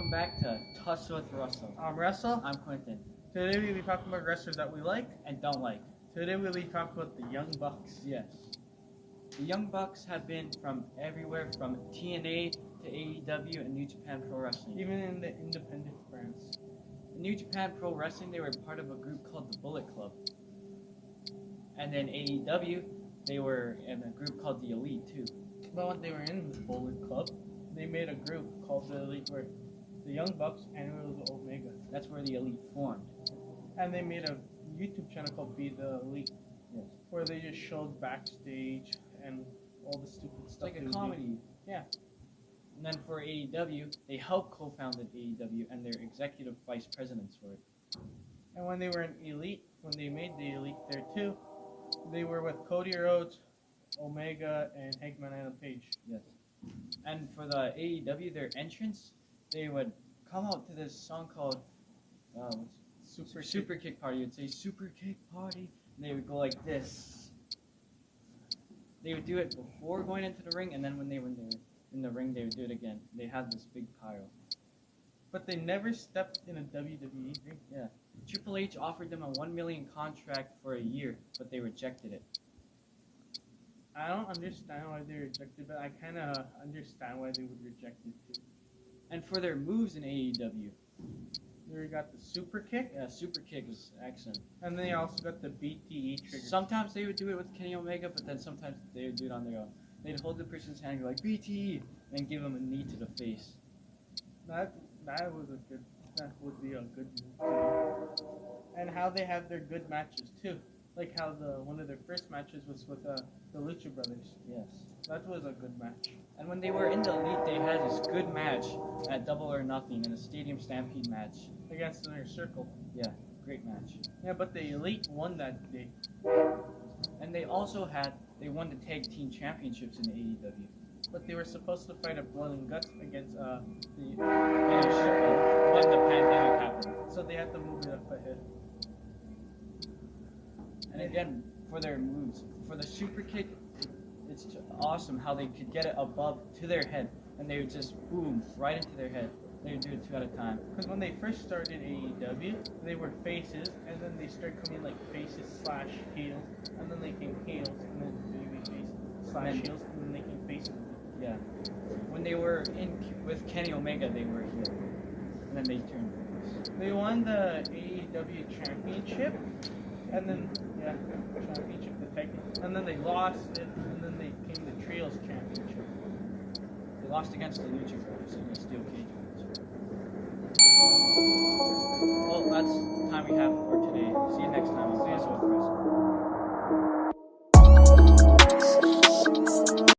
welcome back to Tussle with Russell. I'm Russell. I'm Quentin. Today we'll be talking about wrestlers that we like and don't like. Today we'll be talking about the Young Bucks. Yes. The Young Bucks have been from everywhere, from TNA to AEW and New Japan Pro Wrestling. Even in the independent brands. In New Japan Pro Wrestling, they were part of a group called the Bullet Club. And then AEW, they were in a group called the Elite too. But when they were in the Bullet Club, they made a group called the Elite, where the Young Bucks and it was Omega. That's where the Elite formed. And they made a YouTube channel called Be the Elite, Yes. where they just showed backstage and all the stupid It's stuff. like a comedy. Yeah. And then for AEW, they helped co-founded AEW and they're executive vice presidents for it. And when they were in Elite, when they made the Elite there too, they were with Cody Rhodes, Omega, and Hangman Adam Page. Yes. And for the AEW, their entrance, they would come out to this song called Super Kick Party. You'd say Super Kick Party, and they would go like this. They would do it before going into the ring, and then when they were in the ring, they would do it again. They had this big pyro. But they never stepped in a WWE ring. Yeah. Triple H offered them a $1 million contract for a year, but they rejected it. I don't understand why they rejected, but I kind of understand why they would reject it too. And for their moves in AEW, They got the super kick, yeah, Super Kick was excellent. and they also got the BTE trigger. Sometimes they would do it with Kenny Omega, but then sometimes they would do it on their own. They'd hold the person's hand and go like BTE, and give them a knee to the face. That would be a good move too. And how they have their good matches too. Like how one of their first matches was with the Lucha Brothers. Yes. That was a good match. And when they were in the Elite, they had this good match at Double or Nothing in a Stadium Stampede match. Against Inner Circle. Yeah, great match. Yeah, but the Elite won that day. And they also won the Tag Team Championships in AEW. But they were supposed to fight a Blood and Guts against the Inner Circle, but the pandemic happened. So they had to move it up ahead. And again, for their moves, for the Super Kick, it's awesome how they could get it above to their head, and they would just boom right into their head. They would do it 2 at a time. Because when they first started AEW, they were faces, and then they started coming like faces / heels, and then they came heels, and then baby face / heels, and then they came faces. Yeah. When they were with Kenny Omega, they were heel, and then they turned face. They won the AEW Championship, and then Championship, the tag, and then they lost it, and then they came the Trios Championship. They lost against the Lucha Brothers in the steel cage match.